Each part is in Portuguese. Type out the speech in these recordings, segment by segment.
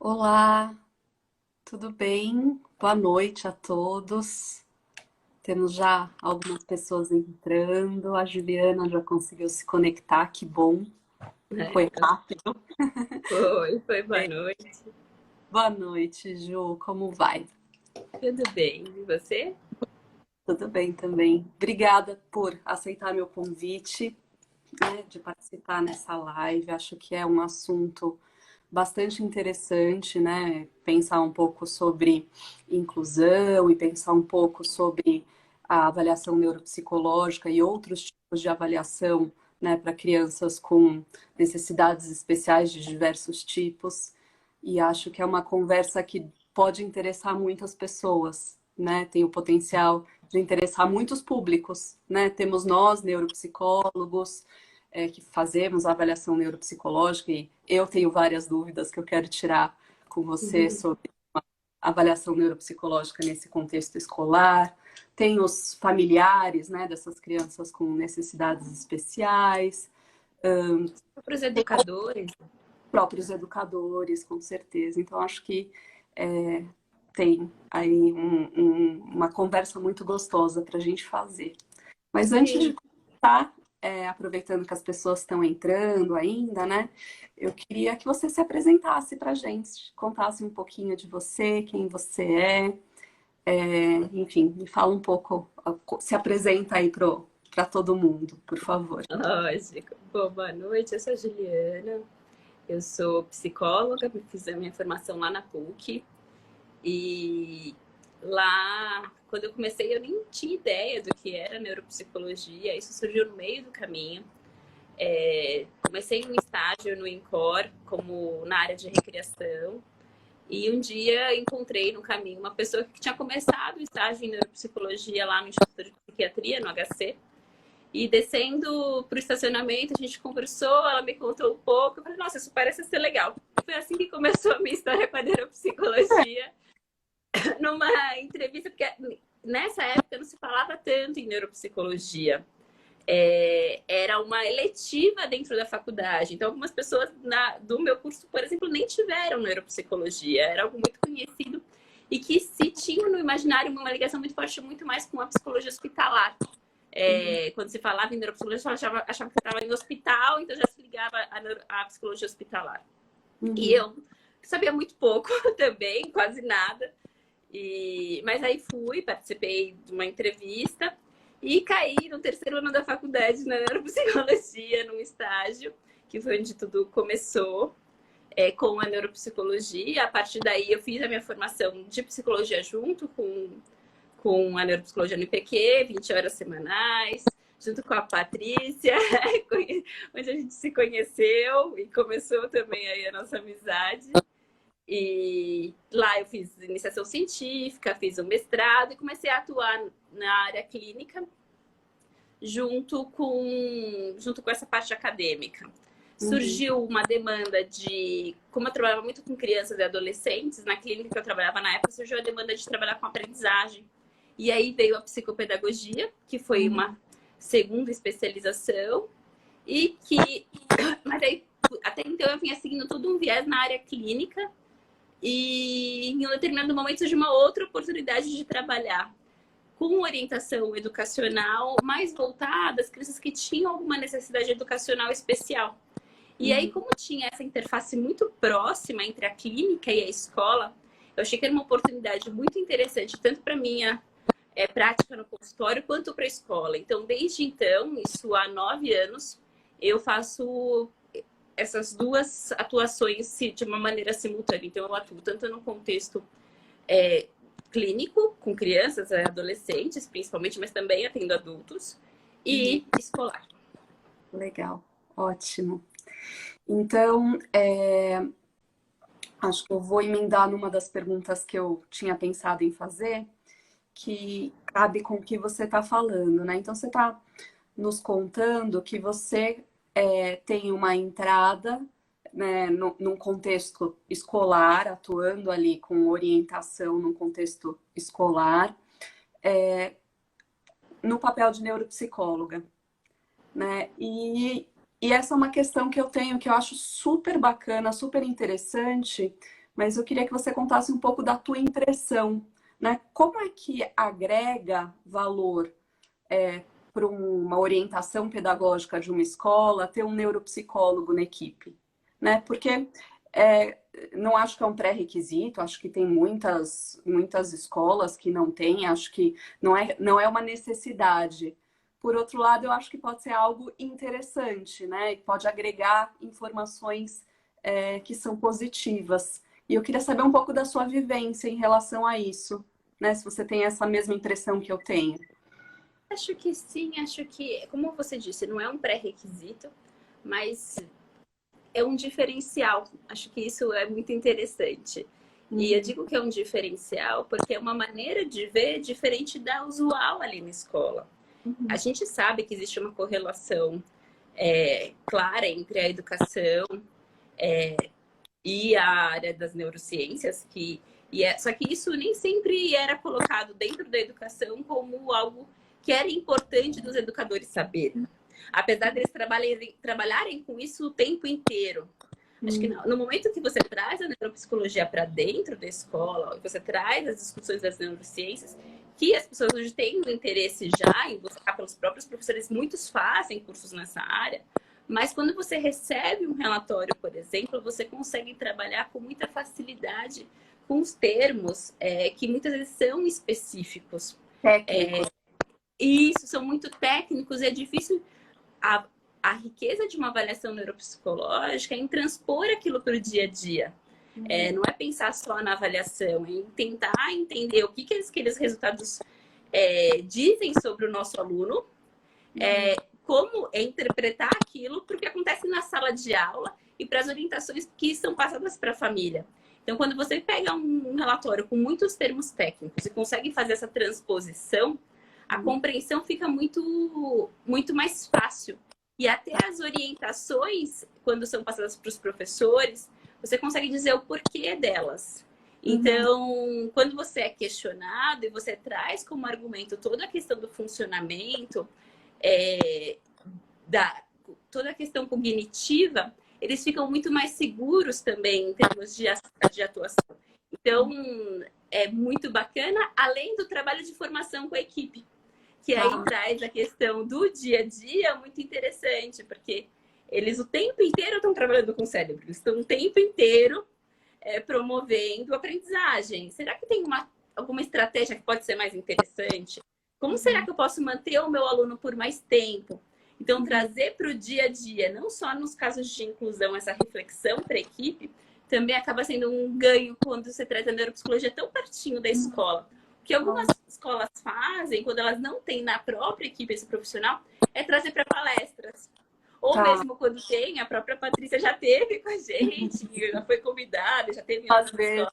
Olá, tudo bem? Boa noite a todos. Temos já algumas pessoas entrando. A Juliana já conseguiu se conectar, que bom. É, Foi rápido. foi boa noite. Boa noite, Ju. Como vai? Tudo bem, e você? Tudo bem também. Obrigada por aceitar meu convite, né, de participar nessa live. Acho que é um assunto bastante interessante, né? Pensar um pouco sobre inclusão e pensar um pouco sobre a avaliação neuropsicológica e outros tipos de avaliação, né, para crianças com necessidades especiais de diversos tipos. E acho que é uma conversa que pode interessar muitas pessoas, né? Tem o potencial de interessar muitos públicos, né? Temos nós, neuropsicólogos, que fazemos a avaliação neuropsicológica e eu tenho várias dúvidas que eu quero tirar com você sobre a avaliação neuropsicológica nesse contexto escolar. Tem os familiares, né, dessas crianças com necessidades especiais, Para os educadores, próprios educadores, com certeza. Então, acho que tem aí uma conversa muito gostosa para a gente fazer. Mas antes de sim. começar, aproveitando que as pessoas estão entrando ainda, né? Eu queria que você se apresentasse para a gente, contasse um pouquinho de você, quem você enfim, me fala um pouco, se apresenta aí para todo mundo, por favor. Lógico. Bom, boa noite, eu sou a Juliana, eu sou psicóloga, fiz a minha formação lá na PUC e lá, quando eu comecei, eu nem tinha ideia do que era neuropsicologia, isso surgiu no meio do caminho. Comecei um estágio no INCOR, como na área de recreação. E um dia encontrei no caminho uma pessoa que tinha começado o estágio em neuropsicologia lá no Instituto de Psiquiatria, no HC. E descendo para o estacionamento, a gente conversou, ela me contou um pouco. Eu falei, nossa, isso parece ser legal. Foi assim que começou a minha história com a neuropsicologia. Numa entrevista, porque nessa época não se falava tanto em neuropsicologia. Era uma eletiva dentro da faculdade. Então, algumas pessoas do meu curso, por exemplo, nem tiveram neuropsicologia. Era algo muito conhecido e que se tinha no imaginário uma ligação muito forte, muito mais com a psicologia hospitalar. Quando se falava em neuropsicologia, achava que estava em hospital, então já se ligava à psicologia hospitalar. E Uhum. eu sabia muito pouco também, quase nada. Mas aí participei de uma entrevista e caí no terceiro ano da faculdade na neuropsicologia, num estágio, que foi onde tudo começou, com a neuropsicologia. A partir daí eu fiz a minha formação de psicologia junto com a neuropsicologia no IPQ, 20 horas semanais, junto com a Patrícia, onde a gente se conheceu e começou também aí a nossa amizade. E lá eu fiz iniciação científica, fiz um mestrado e comecei a atuar na área clínica junto com essa parte acadêmica. Uhum. Surgiu uma demanda de... Como eu trabalhava muito com crianças e adolescentes, na clínica que eu trabalhava na época, surgiu a demanda de trabalhar com aprendizagem. E aí veio a psicopedagogia, que foi Uhum. uma segunda especialização, e que... Mas aí, até então, eu vinha seguindo todo um viés na área clínica, e em um determinado momento surgiu uma outra oportunidade de trabalhar com orientação educacional mais voltada às crianças que tinham alguma necessidade educacional especial. E aí, Uhum. como tinha essa interface muito próxima entre a clínica e a escola, eu achei que era uma oportunidade muito interessante, tanto para minha prática no consultório, quanto para a escola. Então, desde então, isso há 9 anos, eu faço essas duas atuações de uma maneira simultânea. Então, eu atuo tanto no contexto clínico, com crianças e adolescentes, principalmente, mas também atendo adultos, Uhum. e escolar. Legal, ótimo. Então, acho que eu vou emendar numa das perguntas que eu tinha pensado em fazer, que cabe com o que você está falando, né? Então, você está nos contando que você tem uma entrada, né, num contexto escolar, atuando ali com orientação num contexto escolar, no papel de neuropsicóloga, né? E essa é uma questão que eu tenho, que eu acho super bacana, super interessante, mas eu queria que você contasse um pouco da tua impressão, né? Como é que agrega valor para uma orientação pedagógica de uma escola ter um neuropsicólogo na equipe, né? Porque é, não acho que é um pré-requisito, acho que tem muitas escolas que não têm, acho que não é uma necessidade. Por outro lado, eu acho que pode ser algo interessante, né? E pode agregar informações que são positivas. E eu queria saber um pouco da sua vivência em relação a isso, né? Se você tem essa mesma impressão que eu tenho. Acho que sim, acho que, como você disse, não é um pré-requisito, mas é um diferencial. Acho que isso é muito interessante. E eu digo que é um diferencial porque é uma maneira de ver diferente da usual ali na escola. A gente sabe que existe uma correlação clara entre a educação e a área das neurociências, só que isso nem sempre era colocado dentro da educação como algo que era importante dos educadores saberem. Apesar deles trabalharem com isso o tempo inteiro. Acho que no momento que você traz a neuropsicologia para dentro da escola, você traz as discussões das neurociências, que as pessoas hoje têm um interesse já em buscar pelos próprios professores, muitos fazem cursos nessa área, mas quando você recebe um relatório, por exemplo, você consegue trabalhar com muita facilidade com os termos que muitas vezes são específicos. Técnico. Isso, são muito técnicos e é difícil a riqueza de uma avaliação neuropsicológica é em transpor aquilo para o dia a dia. Não é pensar só na avaliação, é tentar entender o que aqueles resultados dizem sobre o nosso aluno, como interpretar aquilo para o que acontece na sala de aula e para as orientações que são passadas para a família. Então, quando você pega um relatório com muitos termos técnicos e consegue fazer essa transposição, a compreensão fica muito, muito mais fácil. E até as orientações, quando são passadas para os professores, você consegue dizer o porquê delas. Então, quando você é questionado e você traz como argumento toda a questão do funcionamento, toda a questão cognitiva, eles ficam muito mais seguros também em termos de atuação. Então, é muito bacana, além do trabalho de formação com a equipe, que aí traz a questão do dia a dia muito interessante, porque eles o tempo inteiro estão trabalhando com o cérebro, eles estão o tempo inteiro promovendo a aprendizagem. Será que tem alguma estratégia que pode ser mais interessante? Como será que eu posso manter o meu aluno por mais tempo? Então, trazer para o dia a dia, não só nos casos de inclusão, essa reflexão para a equipe, também acaba sendo um ganho quando você traz a neuropsicologia tão pertinho da escola. O que algumas escolas fazem, quando elas não têm na própria equipe esse profissional, é trazer para palestras. Ou mesmo quando tem, a própria Patrícia já teve com a gente, já foi convidada, já teve em outras escolas,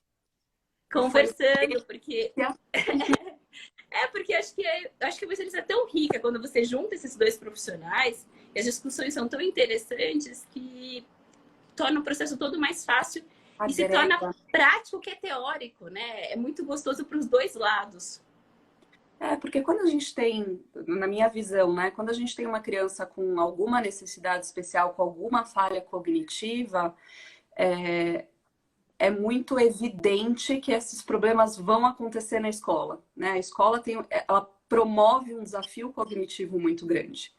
conversando, porque... porque acho que a experiência é tão rica quando você junta esses dois profissionais e as discussões são tão interessantes que torna o processo todo mais fácil e se torna prático que é teórico, né? É muito gostoso para os dois lados. Porque quando a gente tem, na minha visão, né? Quando a gente tem uma criança com alguma necessidade especial, com alguma falha cognitiva, é muito evidente que esses problemas vão acontecer na escola, né? A escola ela promove um desafio cognitivo muito grande,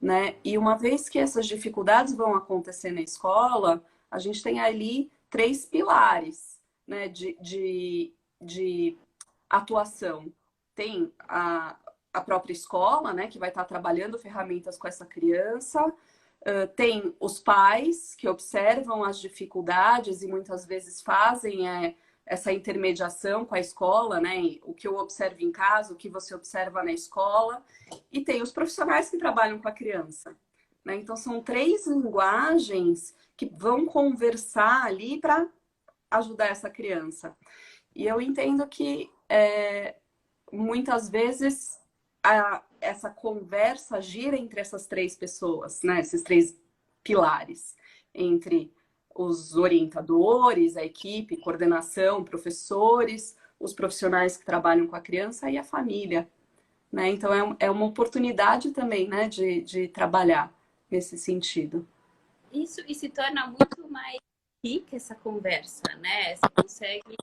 né? E uma vez que essas dificuldades vão acontecer na escola, a gente tem ali 3 pilares, né, de atuação. Tem a própria escola, né, que vai estar trabalhando ferramentas com essa criança. Tem os pais que observam as dificuldades e muitas vezes fazem essa intermediação com a escola, né? O que eu observo em casa, o que você observa na escola. E tem os profissionais que trabalham com a criança, né? Então, são 3 linguagens que vão conversar ali para ajudar essa criança. E eu entendo que muitas vezes essa conversa gira entre essas 3 pessoas, né? Esses 3 pilares, entre os orientadores, a equipe, coordenação, professores, os profissionais que trabalham com a criança e a família, né? Então é uma oportunidade também, né, de trabalhar nesse sentido. Isso e se torna muito mais rica essa conversa, né? Você consegue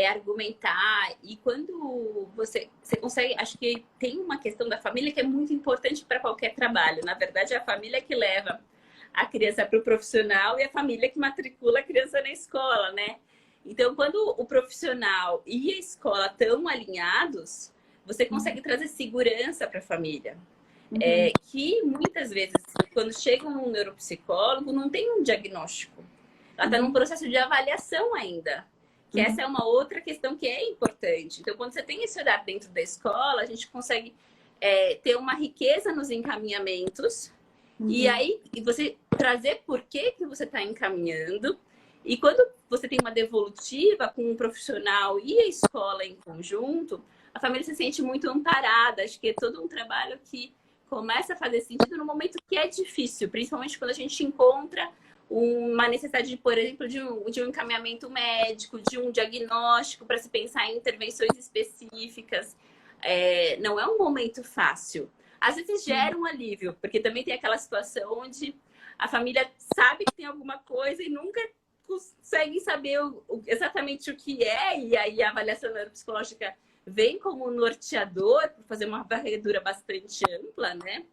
argumentar. E quando você consegue... Acho que tem uma questão da família que é muito importante para qualquer trabalho. Na verdade, é a família que leva a criança para o profissional e a família que matricula a criança na escola, né? Então, quando o profissional e a escola estão alinhados, você consegue trazer segurança para a família. Que muitas vezes, quando chega um neuropsicólogo, não tem um diagnóstico. Ela está num processo de avaliação ainda. Que essa é uma outra questão que é importante. Então, quando você tem esse olhar dentro da escola, a gente consegue ter uma riqueza nos encaminhamentos. E aí, você trazer por que você está encaminhando. E quando você tem uma devolutiva com um profissional e a escola em conjunto, a família se sente muito amparada. Acho que é todo um trabalho que começa a fazer sentido no momento que é difícil, principalmente quando a gente encontra uma necessidade, por exemplo, de um encaminhamento médico, de um diagnóstico para se pensar em intervenções específicas. Não é um momento fácil. Às vezes gera um alívio, porque também tem aquela situação onde a família sabe que tem alguma coisa e nunca consegue saber exatamente o que é, e aí a avaliação neuropsicológica vem como norteador para fazer uma varredura bastante ampla, né?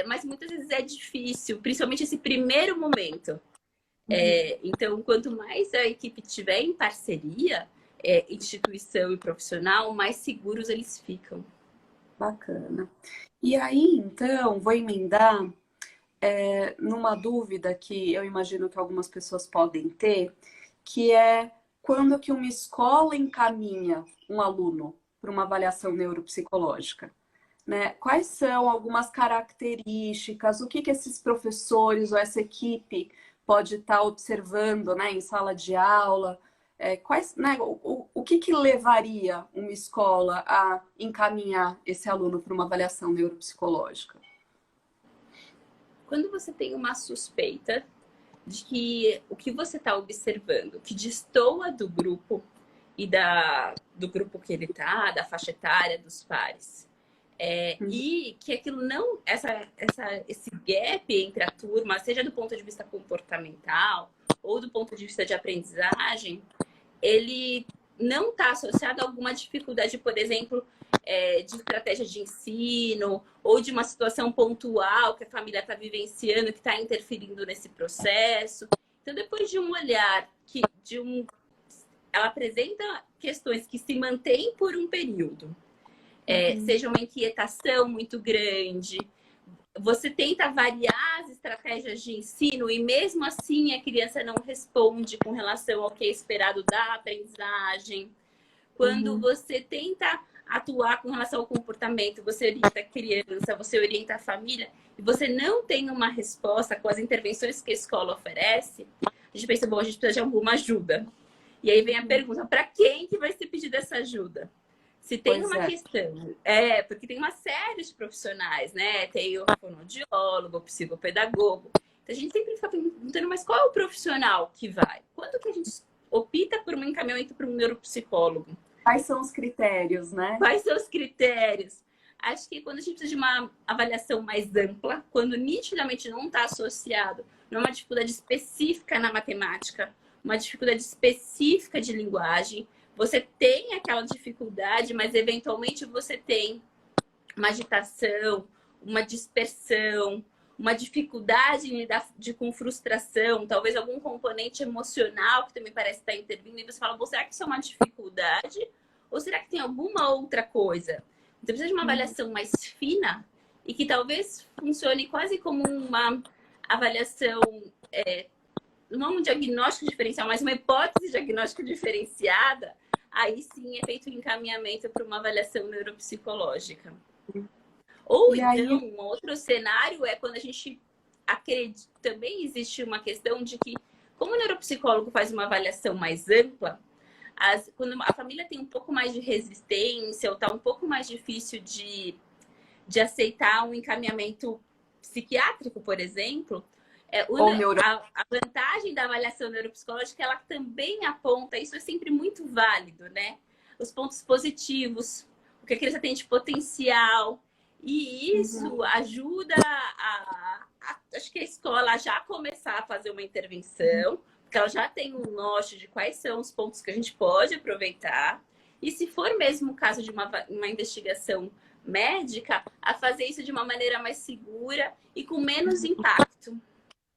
Mas muitas vezes é difícil, principalmente esse primeiro momento. Então, quanto mais a equipe tiver em parceria, instituição e profissional, mais seguros eles ficam. Bacana. E aí, então, vou emendar numa dúvida que eu imagino que algumas pessoas podem ter, que é quando que uma escola encaminha um aluno para uma avaliação neuropsicológica, né? Quais são algumas características, o que esses professores ou essa equipe pode estar observando, né, em sala de aula? Né, o que levaria uma escola a encaminhar esse aluno para uma avaliação neuropsicológica? Quando você tem uma suspeita de que o que você está observando, que destoa do grupo e do grupo que ele está, da faixa etária, dos pares, e que aquilo não, esse gap entre a turma, seja do ponto de vista comportamental ou do ponto de vista de aprendizagem, ele não está associado a alguma dificuldade, por exemplo, de estratégia de ensino ou de uma situação pontual que a família está vivenciando, que está interferindo nesse processo. Então, depois de um olhar ela apresenta questões que se mantêm por um período, seja uma inquietação muito grande, você tenta variar as estratégias de ensino e mesmo assim a criança não responde com relação ao que é esperado da aprendizagem. Quando você tenta atuar com relação ao comportamento, você orienta a criança, você orienta a família, e você não tem uma resposta com as intervenções que a escola oferece, a gente pensa, bom, a gente precisa de alguma ajuda. E aí vem a pergunta, para quem que vai ser pedida essa ajuda? Se tem uma questão, porque tem uma série de profissionais, né? Tem o fonoaudiólogo, o psicopedagogo. Então a gente sempre fica perguntando, mas qual é o profissional que vai? Quando que a gente opta por um encaminhamento para um neuropsicólogo? Quais são os critérios, né? Quais são os critérios? Acho que quando a gente precisa de uma avaliação mais ampla, quando nitidamente não está associado, não é uma dificuldade específica na matemática, uma dificuldade específica de linguagem, você tem aquela dificuldade, mas eventualmente você tem uma agitação, uma dispersão, uma dificuldade em lidar com frustração, talvez algum componente emocional que também parece estar intervindo, e você fala, bom, será que isso é uma dificuldade? Ou será que tem alguma outra coisa? Então precisa de uma avaliação mais fina e que talvez funcione quase como uma avaliação, não um diagnóstico diferencial, mas uma hipótese diagnóstico diferenciada. Aí sim é feito o encaminhamento para uma avaliação neuropsicológica. Ou então, um outro cenário é quando a gente acredita, também existe uma questão de que, como o neuropsicólogo faz uma avaliação mais ampla, quando a família tem um pouco mais de resistência ou está um pouco mais difícil de aceitar um encaminhamento psiquiátrico, por exemplo, a vantagem da avaliação neuropsicológica, ela também aponta, isso é sempre muito válido, né? Os pontos positivos, o que a criança tem de potencial, e isso ajuda acho que a escola já começar a fazer uma intervenção, porque ela já tem um norte de quais são os pontos que a gente pode aproveitar. E se for mesmo o caso de uma investigação médica, a fazer isso de uma maneira mais segura e com menos impacto.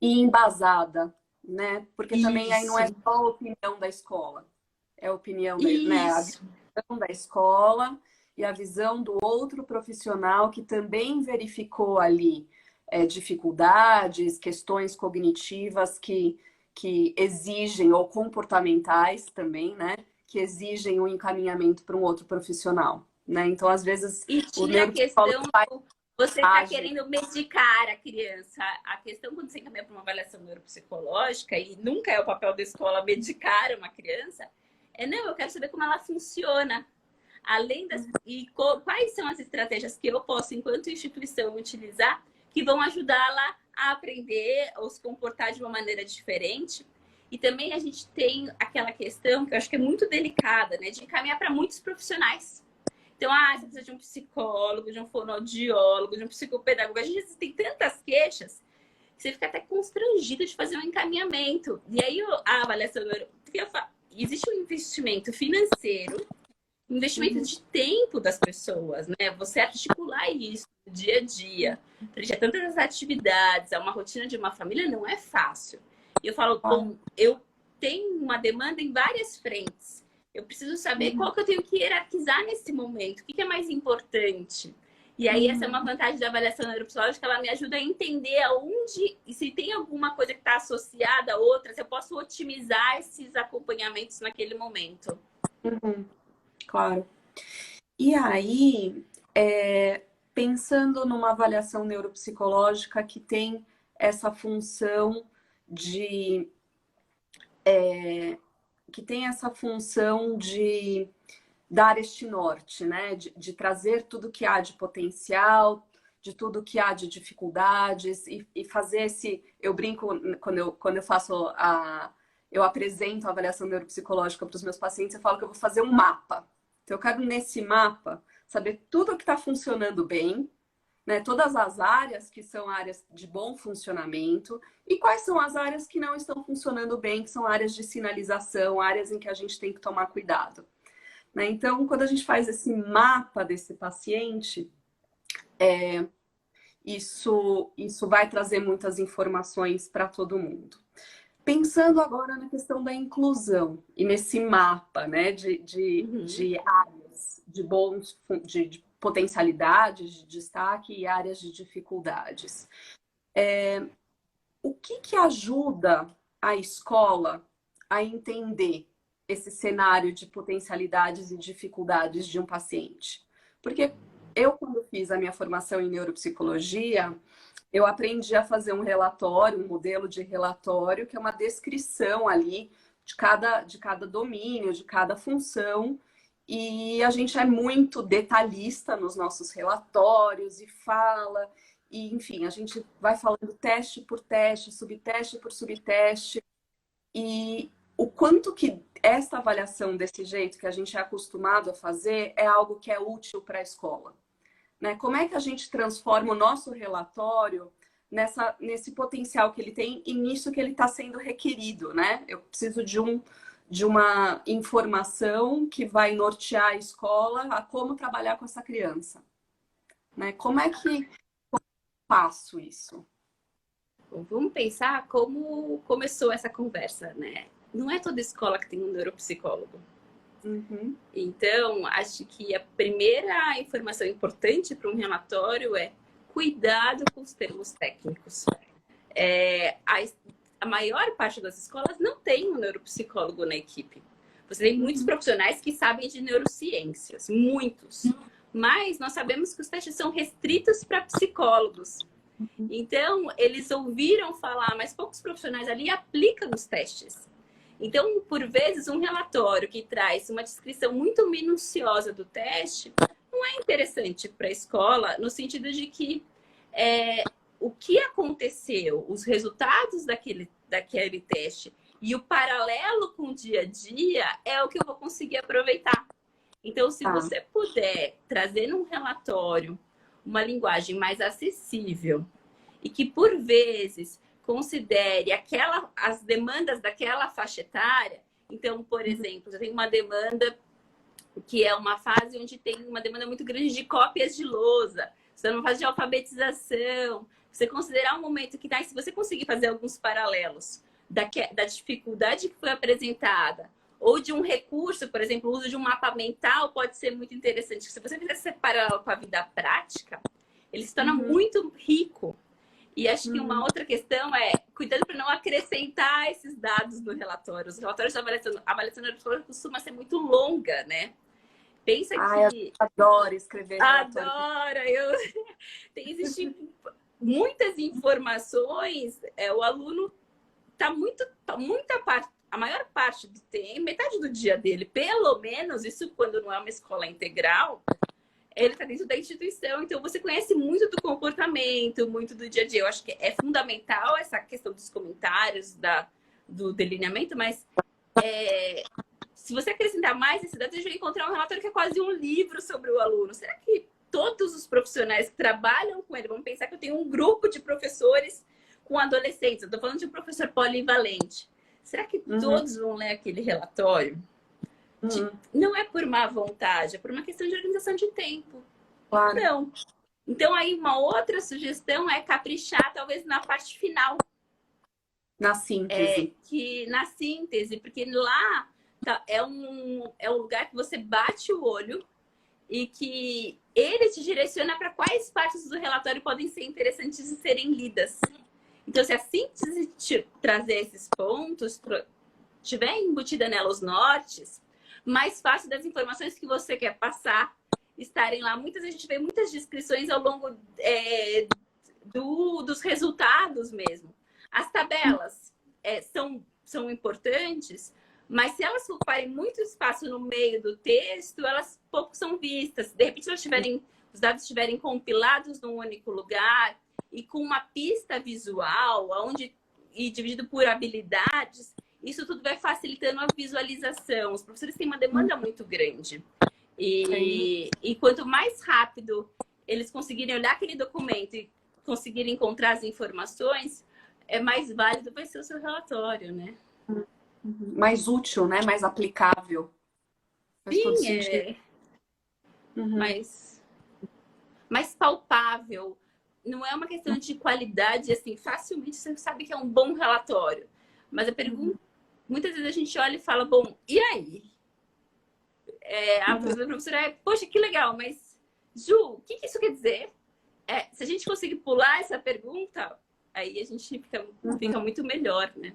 E embasada, né? Porque também aí não é Isso, só a opinião da escola, é a opinião, né? A isso. visão da escola e a visão do outro profissional que também verificou ali dificuldades, questões cognitivas que exigem, ou comportamentais também, né? Que exigem um encaminhamento para um outro profissional, né? Então, às vezes, E o tira a neuropsicólogo questão faz do você está age. querendo medicar a criança. A questão quando você encaminha para uma avaliação neuropsicológica, e nunca é o papel da escola medicar uma criança, não, eu quero saber como ela funciona. Além das. E quais são as estratégias que eu posso, enquanto instituição, utilizar que vão ajudá-la a aprender ou se comportar de uma maneira diferente. E também a gente tem aquela questão que eu acho que é muito delicada, né? De encaminhar para muitos profissionais. Então, você precisa de um psicólogo, de um fonoaudiólogo, de um psicopedagogo. A gente tem tantas queixas que você fica até constrangido de fazer um encaminhamento. E aí, a avaliação... Existe um investimento financeiro, investimento de tempo das pessoas, né? Você articular isso no dia a dia, frente a tantas atividades, a uma rotina de uma família, não é fácil. E eu falo, bom, eu tenho uma demanda em várias frentes. Eu preciso saber qual que eu tenho que hierarquizar nesse momento, o que é mais importante. E aí, essa é uma vantagem da avaliação neuropsicológica, ela me ajuda a entender aonde, e se tem alguma coisa que está associada a outras, eu posso otimizar esses acompanhamentos naquele momento. Uhum, claro. E aí, pensando numa avaliação neuropsicológica que tem essa função de dar este norte, né? De trazer tudo que há de potencial, de tudo que há de dificuldades e fazer esse. Eu brinco quando eu faço eu apresento a avaliação neuropsicológica para os meus pacientes, eu falo que eu vou fazer um mapa. Então, eu quero nesse mapa saber tudo o que está funcionando bem, né? Todas as áreas que são áreas de bom funcionamento e quais são as áreas que não estão funcionando bem, que são áreas de sinalização, áreas em que a gente tem que tomar cuidado. Né? Então, quando a gente faz esse mapa desse paciente, isso vai trazer muitas informações para todo mundo. Pensando agora na questão da inclusão e nesse mapa, né, de áreas de potencialidades, de destaque e áreas de dificuldades. O que ajuda a escola a entender esse cenário de potencialidades e dificuldades de um paciente? Porque eu, quando fiz a minha formação em neuropsicologia, eu aprendi a fazer um relatório, um modelo de relatório, que é uma descrição ali de cada domínio, de cada função. E a gente é muito detalhista nos nossos relatórios e fala. E, enfim, a gente vai falando teste por teste, subteste por subteste. E o quanto que esta avaliação desse jeito que a gente é acostumado a fazer é algo que é útil para a escola. Né? Como é que a gente transforma o nosso relatório nesse potencial que ele tem e nisso que ele está sendo requerido, né? Eu preciso de uma informação que vai nortear a escola a como trabalhar com essa criança. Né? Como é que eu faço isso? Bom, vamos pensar como começou essa conversa, né? Não é toda escola que tem um neuropsicólogo. Uhum. Então, acho que a primeira informação importante para um relatório é cuidado com os termos técnicos. A maior parte das escolas não tem um neuropsicólogo na equipe. Você tem muitos profissionais que sabem de neurociências, muitos. Mas nós sabemos que os testes são restritos para psicólogos. Então, eles ouviram falar, mas poucos profissionais ali aplicam os testes. Então, por vezes, um relatório que traz uma descrição muito minuciosa do teste não é interessante para a escola, no sentido de que o que aconteceu, os resultados daquele teste e o paralelo com o dia a dia é o que eu vou conseguir aproveitar. Então, se você puder trazer num relatório uma linguagem mais acessível e que, por vezes, considere as demandas daquela faixa etária. Então, por exemplo, eu tenho uma demanda que é uma fase onde tem uma demanda muito grande de cópias de lousa, você não faz de alfabetização, você considerar um momento que, se você conseguir fazer alguns paralelos da dificuldade que foi apresentada, ou de um recurso, por exemplo, o uso de um mapa mental pode ser muito interessante. Se você fizer esse paralelo com a vida prática, ele se torna muito rico. E acho que uma outra questão é cuidado para não acrescentar esses dados no relatório. Os relatórios de avaliação neuropsicológica costuma ser muito longa, né? Pensa que... Eu adoro escrever relatório. Adora! Existem muitas informações, o aluno está a maior parte do tempo, metade do dia dele, pelo menos, isso quando não é uma escola integral, ele está dentro da instituição, então você conhece muito do comportamento, muito do dia a dia. Eu acho que é fundamental essa questão dos comentários, do delineamento, mas se você acrescentar mais esses dados, a gente vai encontrar um relatório que é quase um livro sobre o aluno. Será que todos os profissionais que trabalham com ele, vamos pensar que eu tenho um grupo de professores com adolescentes, eu estou falando de um professor polivalente. Será que todos vão ler aquele relatório? Não é por má vontade, é por uma questão de organização de tempo. Claro. Não. Então, aí uma outra sugestão é caprichar, talvez, na parte final. Na síntese. Na síntese, porque lá é um lugar que você bate o olho e que ele te direciona para quais partes do relatório podem ser interessantes de serem lidas. Então, se a síntese te trazer esses pontos, tiver embutida nela os nortes, mais fácil das informações que você quer passar estarem lá. Muitas vezes a gente vê muitas descrições ao longo dos resultados mesmo. As tabelas são importantes, mas se elas ocuparem muito espaço no meio do texto, elas pouco são vistas. De repente, os dados estiverem compilados num único lugar e com uma pista visual, e dividido por habilidades, isso tudo vai facilitando a visualização. Os professores têm uma demanda muito grande. E quanto mais rápido eles conseguirem olhar aquele documento e conseguirem encontrar as informações, mais válido vai ser o seu relatório, né? Mais útil, né? Mais aplicável. Sim, mais palpável. Não é uma questão de qualidade, assim, facilmente você sabe que é um bom relatório. Mas a pergunta, muitas vezes a gente olha e fala, bom, e aí? A professora é, poxa, que legal, mas Ju, o que isso quer dizer? Se a gente conseguir pular essa pergunta, aí a gente fica muito melhor, né?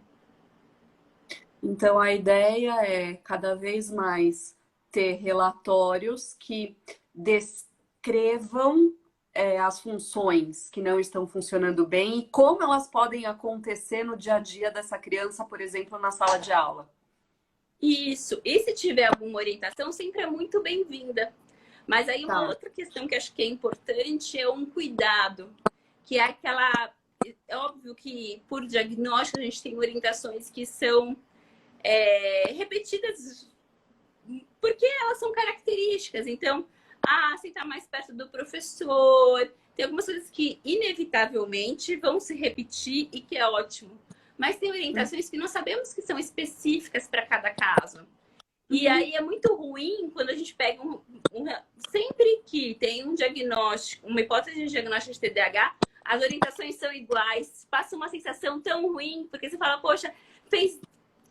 Então, a ideia é cada vez mais ter relatórios que descrevam as funções que não estão funcionando bem e como elas podem acontecer no dia a dia dessa criança, por exemplo, na sala de aula. Isso. E se tiver alguma orientação, sempre é muito bem-vinda. Mas aí uma outra questão que acho que é importante é um cuidado, que é aquela... É óbvio que por diagnóstico a gente tem orientações que são repetidas porque elas são características. Então, sentar mais perto do professor. Tem algumas coisas que inevitavelmente vão se repetir e que é ótimo. Mas tem orientações que nós sabemos que são específicas para cada caso. E aí é muito ruim quando a gente pega sempre que tem um diagnóstico, uma hipótese de diagnóstico de TDAH, as orientações são iguais. Passa uma sensação tão ruim, porque você fala, poxa, fez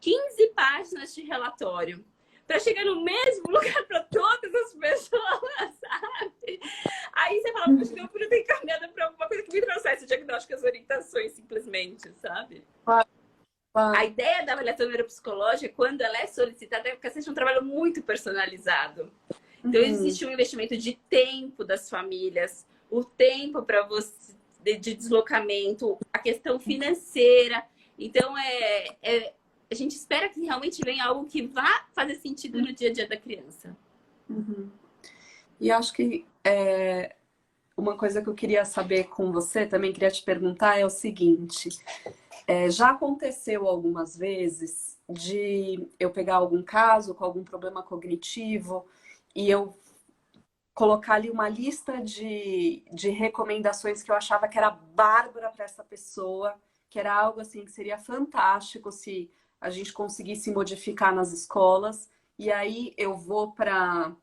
15 páginas de relatório para chegar no mesmo lugar para todas as pessoas, sabe? Aí você fala, poxa, eu podia ter encaminhado para alguma coisa que me trouxesse o diagnóstico e as orientações, simplesmente, sabe? A ideia da avaliação neuropsicológica, quando ela é solicitada, é porque seja um trabalho muito personalizado. Então, existe um investimento de tempo das famílias, o tempo para você de deslocamento, a questão financeira. Então, a gente espera que realmente venha algo que vá fazer sentido no dia a dia da criança. E acho que uma coisa que eu queria saber com você, também queria te perguntar, é o seguinte. Já aconteceu algumas vezes de eu pegar algum caso com algum problema cognitivo e eu colocar ali uma lista de recomendações que eu achava que era bárbara para essa pessoa, que era algo assim que seria fantástico se a gente conseguisse modificar nas escolas. E aí eu vou para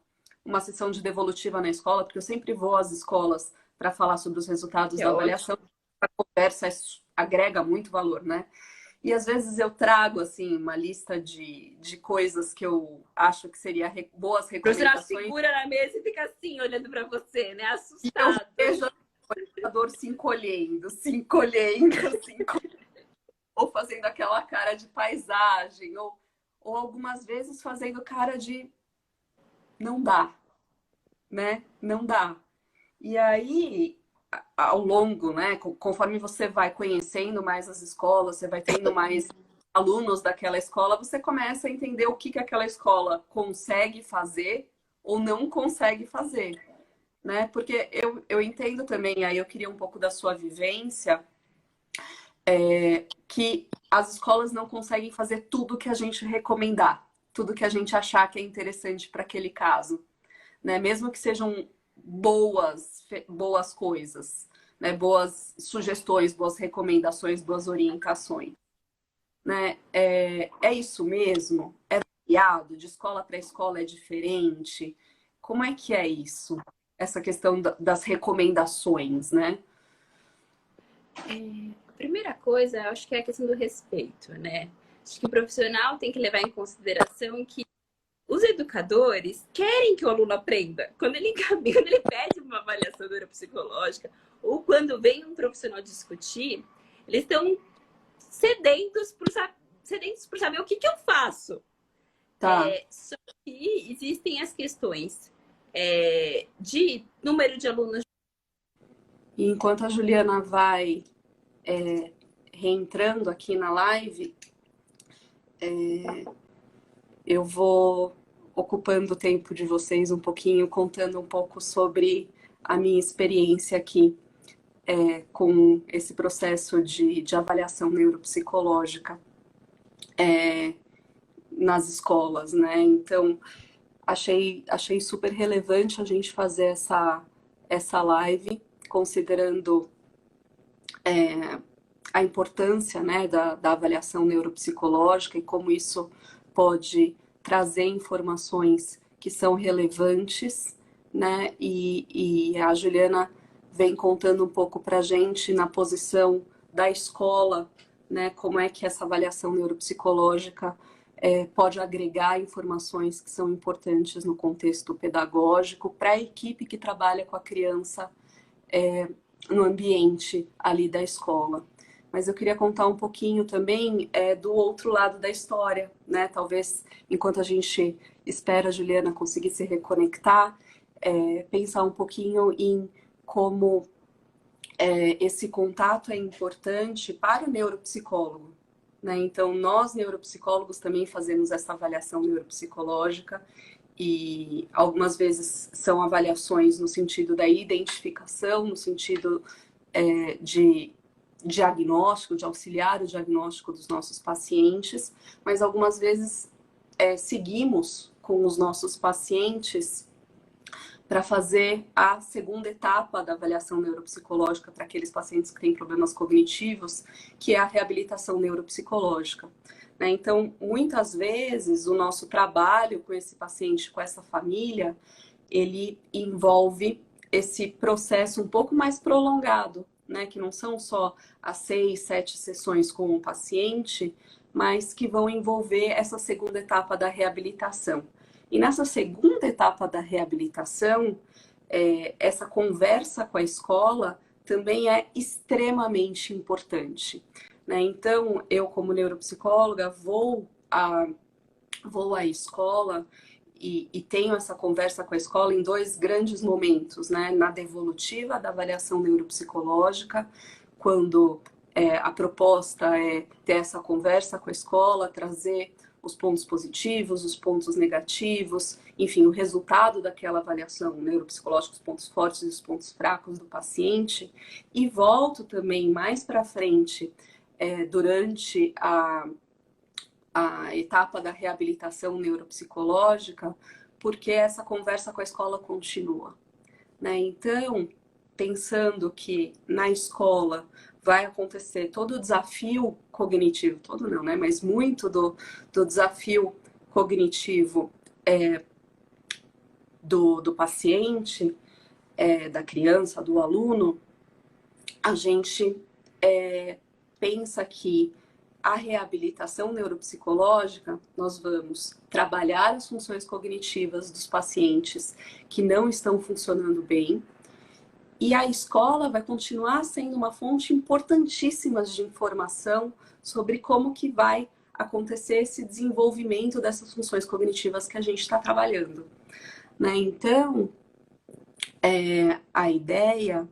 uma sessão de devolutiva na escola, porque eu sempre vou às escolas para falar sobre os resultados Que da é ótimo. avaliação. A conversa agrega muito valor, né? E às vezes eu trago assim uma lista de coisas que eu acho que seria boas O profissional recomendações. segura na mesa e fica assim, olhando para você, né? E eu Assustado. vejo o orientador se encolhendo, se encolhendo, se encolhendo, ou fazendo aquela cara de paisagem, ou algumas vezes fazendo cara de não dá, né? Não dá. E aí, ao longo, né, conforme você vai conhecendo mais as escolas, você vai tendo mais alunos daquela escola, você começa a entender o que, que aquela escola consegue fazer ou não consegue fazer, né? Porque eu entendo também, aí eu queria um pouco da sua vivência, que as escolas não conseguem fazer tudo que a gente recomendar, tudo que a gente achar que é interessante para aquele caso, né? Mesmo que sejam boas coisas, né? Boas sugestões, boas recomendações, boas orientações, né? É isso mesmo? É variado? De escola para escola é diferente? Como é que é isso? Essa questão das recomendações, né? A primeira coisa, eu acho que é a questão do respeito, né? Acho que o profissional tem que levar em consideração que os educadores querem que o aluno aprenda. Quando ele encaminha, quando ele pede uma avaliação neuropsicológica, ou quando vem um profissional discutir, eles estão sedentos por saber o que, que eu faço. Tá. Só que existem as questões de número de alunos. E enquanto a Juliana vai reentrando aqui na live, eu vou ocupando o tempo de vocês um pouquinho, contando um pouco sobre a minha experiência aqui com esse processo de avaliação neuropsicológica nas escolas, né? Então, achei super relevante a gente fazer essa live, considerando a importância, né, da avaliação neuropsicológica e como isso pode trazer informações que são relevantes, né? E a Juliana vem contando um pouco para a gente na posição da escola, né? Como é que essa avaliação neuropsicológica pode agregar informações que são importantes no contexto pedagógico para a equipe que trabalha com a criança no ambiente ali da escola. Mas eu queria contar um pouquinho também do outro lado da história, né? Talvez enquanto a gente espera a Juliana conseguir se reconectar, pensar um pouquinho em como esse contato é importante para o neuropsicólogo, né? Então, nós neuropsicólogos também fazemos essa avaliação neuropsicológica e algumas vezes são avaliações no sentido da identificação, no sentido de diagnóstico, de auxiliar o diagnóstico dos nossos pacientes, mas algumas vezes seguimos com os nossos pacientes para fazer a segunda etapa da avaliação neuropsicológica para aqueles pacientes que têm problemas cognitivos, que é a reabilitação neuropsicológica. Né? Então, muitas vezes, o nosso trabalho com esse paciente, com essa família, ele envolve esse processo um pouco mais prolongado, né? Que não são só as 6, 7 sessões com o paciente, mas que vão envolver essa segunda etapa da reabilitação. E nessa segunda etapa da reabilitação, essa conversa com a escola também é extremamente importante. Né? Então, eu, como neuropsicóloga, vou à escola e tenho essa conversa com a escola em dois grandes momentos, né? Na devolutiva da avaliação neuropsicológica, quando a proposta é ter essa conversa com a escola, trazer os pontos positivos, os pontos negativos, enfim, o resultado daquela avaliação neuropsicológica, os pontos fortes e os pontos fracos do paciente, e volto também mais para frente, durante a etapa da reabilitação neuropsicológica, porque essa conversa com a escola continua. né? Então, pensando que na escola vai acontecer todo o desafio cognitivo, todo não, né? Mas muito do desafio cognitivo do paciente, da criança, do aluno, a gente pensa que a reabilitação neuropsicológica, nós vamos trabalhar as funções cognitivas dos pacientes que não estão funcionando bem, e a escola vai continuar sendo uma fonte importantíssima de informação sobre como que vai acontecer esse desenvolvimento dessas funções cognitivas que a gente está trabalhando, né? Então, a ideia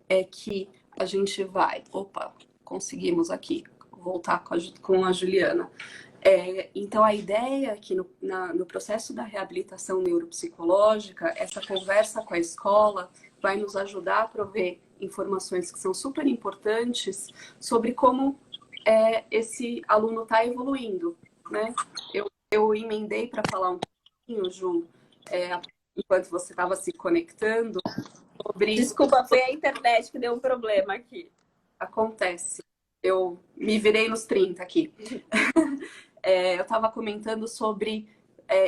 é que a gente vai... Opa, conseguimos aqui voltar com a Juliana. Então, a ideia é que no processo da reabilitação neuropsicológica, essa conversa com a escola vai nos ajudar a prover informações que são super importantes sobre como esse aluno está evoluindo, né? Eu emendei para falar um pouquinho, Ju, enquanto você estava se conectando, sobre... Desculpa, foi a internet que deu um problema aqui. Acontece. Eu me virei nos 30 aqui. Eu estava comentando sobre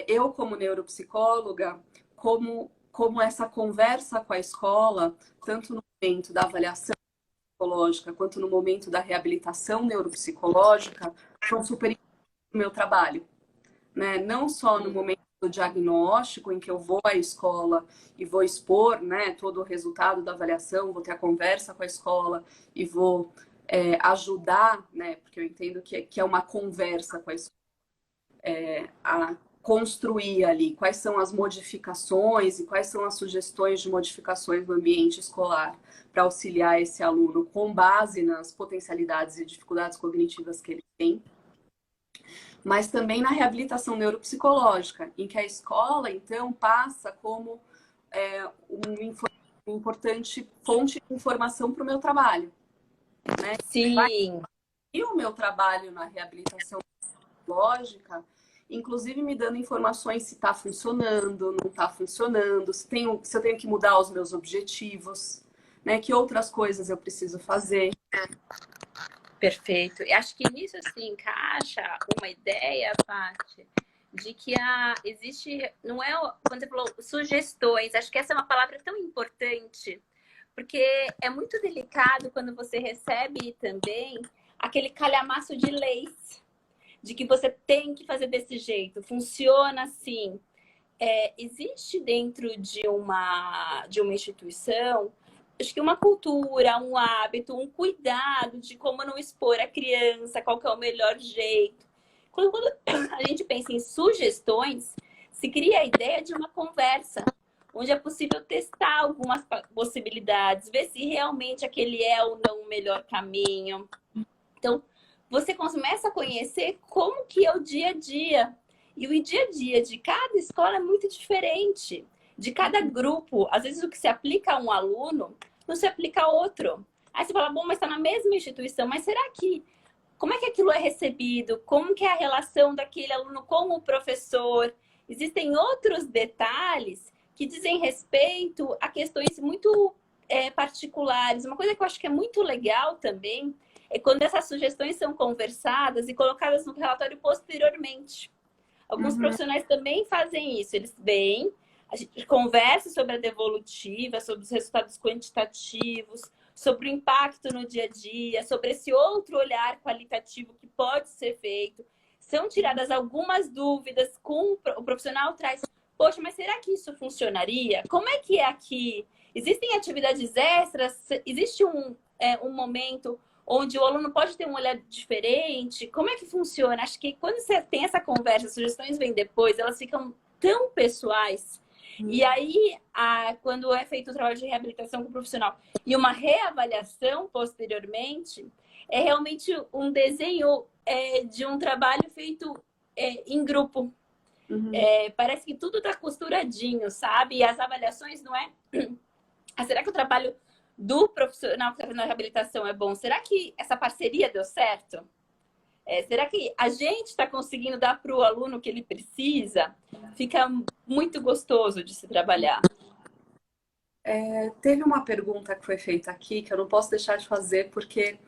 eu, como neuropsicóloga, como essa conversa com a escola, tanto no momento da avaliação psicológica quanto no momento da reabilitação neuropsicológica, são super importantes no meu trabalho, né? Não só no momento do diagnóstico, em que eu vou à escola e vou expor, né, todo o resultado da avaliação, vou ter a conversa com a escola e vou ajudar, né, porque eu entendo que é uma conversa com a escola, a construir ali quais são as modificações e quais são as sugestões de modificações no ambiente escolar para auxiliar esse aluno com base nas potencialidades e dificuldades cognitivas que ele tem, mas também na reabilitação neuropsicológica, em que a escola, então, passa como uma importante fonte de informação para o meu trabalho, né? Sim. E o meu trabalho na reabilitação psicológica, inclusive me dando informações se está funcionando, não está funcionando, se eu tenho que mudar os meus objetivos, né? Que outras coisas eu preciso fazer. Perfeito. E acho que nisso assim encaixa uma ideia, Paty, de que existe, não é, quando você falou sugestões, acho que essa é uma palavra tão importante, porque é muito delicado quando você recebe também aquele calhamaço de leis, de que você tem que fazer desse jeito, funciona assim. Existe dentro de uma instituição, acho que uma cultura, um hábito, um cuidado de como não expor a criança, qual que é o melhor jeito. Quando a gente pensa em sugestões, se cria a ideia de uma conversa, onde é possível testar algumas possibilidades, ver se realmente aquele é ou não o melhor caminho. Então, você começa a conhecer como que é o dia a dia. E o dia a dia de cada escola é muito diferente. De cada grupo, às vezes o que se aplica a um aluno não se aplica a outro. Aí você fala, bom, mas está na mesma instituição, mas será que... Como é que aquilo é recebido? Como que é a relação daquele aluno com o professor? Existem outros detalhes que dizem respeito a questões muito particulares. Uma coisa que eu acho que é muito legal também é quando essas sugestões são conversadas e colocadas no relatório posteriormente. Alguns profissionais também fazem isso. Eles vêm, a gente conversa sobre a devolutiva, sobre os resultados quantitativos, sobre o impacto no dia a dia, sobre esse outro olhar qualitativo que pode ser feito. São tiradas algumas dúvidas, o profissional traz, poxa, mas será que isso funcionaria? Como é que é aqui? Existem atividades extras? Existe um momento onde o aluno pode ter um olhar diferente? Como é que funciona? Acho que quando você tem essa conversa, as sugestões vêm depois, elas ficam tão pessoais. E aí, quando é feito o trabalho de reabilitação com o profissional e uma reavaliação posteriormente, é realmente um desenho de um trabalho feito em grupo. Parece que tudo está costuradinho, sabe? E as avaliações não é... será que o trabalho do profissional que está fazendo a reabilitação é bom? Será que essa parceria deu certo? Será que a gente está conseguindo dar para o aluno o que ele precisa? Fica muito gostoso de se trabalhar. Teve uma pergunta que foi feita aqui que eu não posso deixar de fazer porque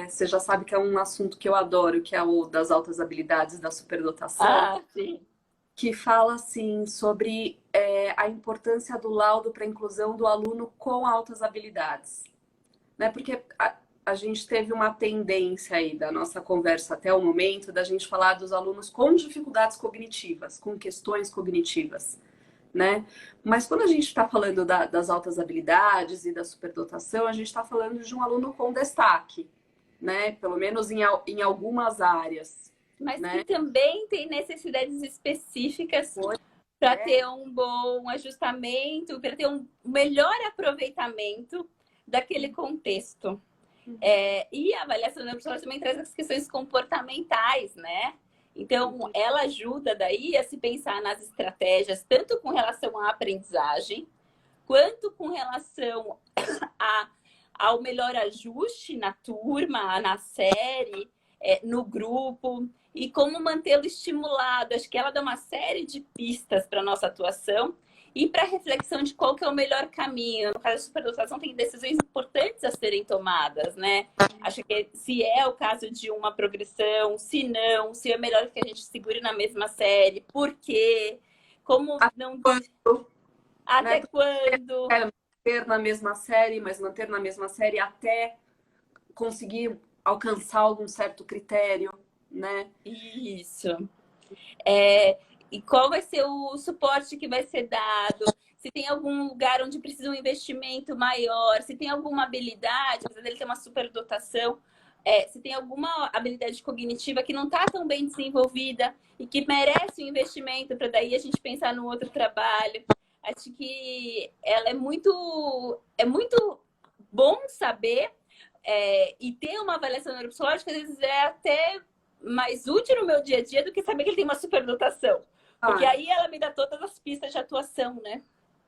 você já sabe que é um assunto que eu adoro, que é o das altas habilidades da superdotação, Ah, sim. que fala assim sobre a importância do laudo para a inclusão do aluno com altas habilidades, né? Porque a gente teve uma tendência aí da nossa conversa até o momento da gente falar dos alunos com dificuldades cognitivas, com questões cognitivas, né? Mas quando a gente está falando das altas habilidades e da superdotação, a gente está falando de um aluno com destaque, né? Pelo menos em algumas áreas, Mas que né? também tem necessidades específicas Pois para é. ter um bom ajustamento, para ter um melhor aproveitamento daquele contexto. E a avaliação neuropsicológica também traz as questões comportamentais, né? Então, ela ajuda daí a se pensar nas estratégias, tanto com relação à aprendizagem, quanto com relação a, ao melhor ajuste na turma, na série, no grupo, e como mantê-lo estimulado. Acho que ela dá uma série de pistas para a nossa atuação e para a reflexão de qual que é o melhor caminho. No caso da superdotação, tem decisões importantes a serem tomadas, né? Acho que se é o caso de uma progressão, se não, se é melhor que a gente segure na mesma série, por quê? Como não... Quando, né? Até quando? Manter na mesma série, mas manter na mesma série até conseguir alcançar algum certo critério, né? Isso. E qual vai ser o suporte que vai ser dado? Se tem algum lugar onde precisa um investimento maior, se tem alguma habilidade, apesar dele ter uma superdotação, se tem alguma habilidade cognitiva que não está tão bem desenvolvida e que merece um investimento para daí a gente pensar no outro trabalho. Acho que ela é muito bom saber e ter uma avaliação neuropsicológica, às vezes é até mais útil no meu dia a dia do que saber que ele tem uma superdotação. Porque Ah, aí ela me dá todas as pistas de atuação, né?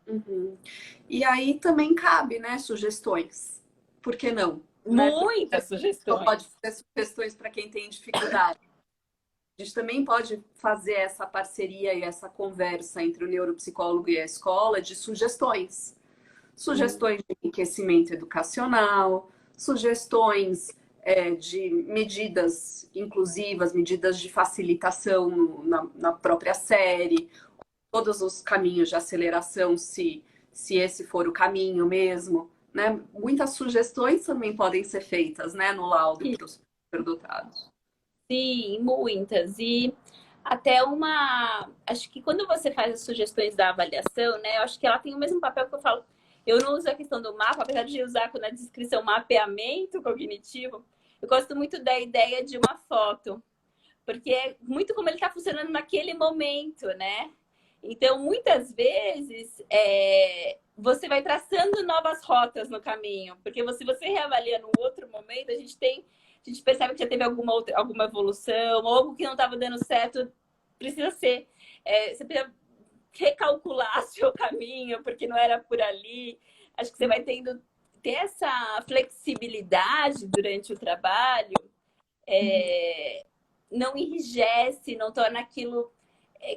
uhum. E aí também cabe, né, sugestões. Por que não? Né? Porque Muitas só pode sugestões. fazer sugestões para quem tem dificuldade. A gente também pode fazer essa parceria e essa conversa entre o neuropsicólogo e a escola de sugestões. Sugestões de enriquecimento educacional, sugestões de medidas inclusivas, medidas de facilitação na própria série, todos os caminhos de aceleração, se esse for o caminho mesmo, né? Muitas sugestões também podem ser feitas, né, no laudo para os superdotados. Sim, muitas. E até uma. Acho que quando você faz as sugestões da avaliação, né? Eu acho que ela tem o mesmo papel que eu falo. Eu não uso a questão do mapa, apesar de usar na descrição mapeamento cognitivo. Eu gosto muito da ideia de uma foto, porque é muito como ele está funcionando naquele momento, né? Então, muitas vezes, você vai traçando novas rotas no caminho, porque se você reavalia num outro momento, a gente percebe que já teve alguma evolução, ou algo que não estava dando certo, precisa ser, você precisa recalcular seu caminho, porque não era por ali. Acho que você vai ter essa flexibilidade durante o trabalho, não enrijece, não torna aquilo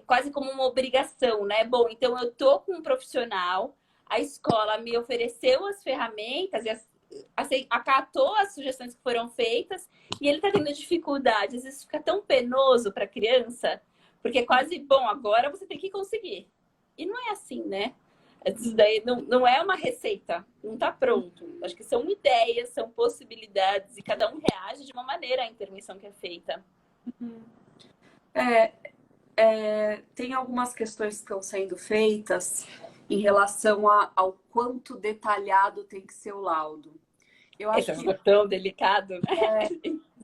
quase como uma obrigação, né? Bom, então eu tô com um profissional, a escola me ofereceu as ferramentas e acatou as sugestões que foram feitas e ele tá tendo dificuldades. Isso fica tão penoso para a criança, porque é quase, bom, agora você tem que conseguir. E não é assim, né? Isso daí não é uma receita, não está pronto. Acho que são ideias, são possibilidades, e cada um reage de uma maneira à intervenção que é feita. É, tem algumas questões que estão sendo feitas em relação ao quanto detalhado tem que ser o laudo. Eu Esse acho é que, tão delicado, né?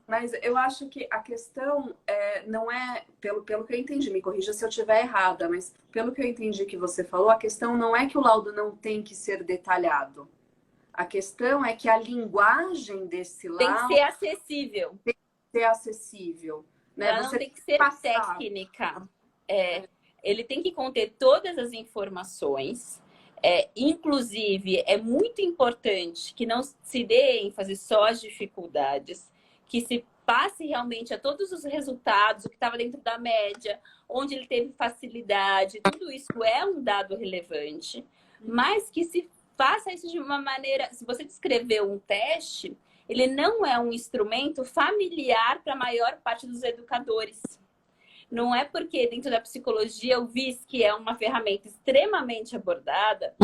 mas eu acho que a questão não é, pelo que eu entendi, me corrija se eu estiver errada, mas pelo que eu entendi que você falou, a questão não é que o laudo não tem que ser detalhado. A questão é que a linguagem desse Tem que laudo ser acessível. é acessível, né? Ela não Você tem tem que que ser passar. técnica. Ele tem que conter todas as informações. Inclusive, é muito importante que não se dê ênfase só às dificuldades, que se passe realmente a todos os resultados, o que estava dentro da média, onde ele teve facilidade, tudo isso é um dado relevante, mas que se faça isso de uma maneira... Se você descreveu um teste, ele não é um instrumento familiar para a maior parte dos educadores. Não é porque dentro da psicologia o VISC é uma ferramenta extremamente abordada,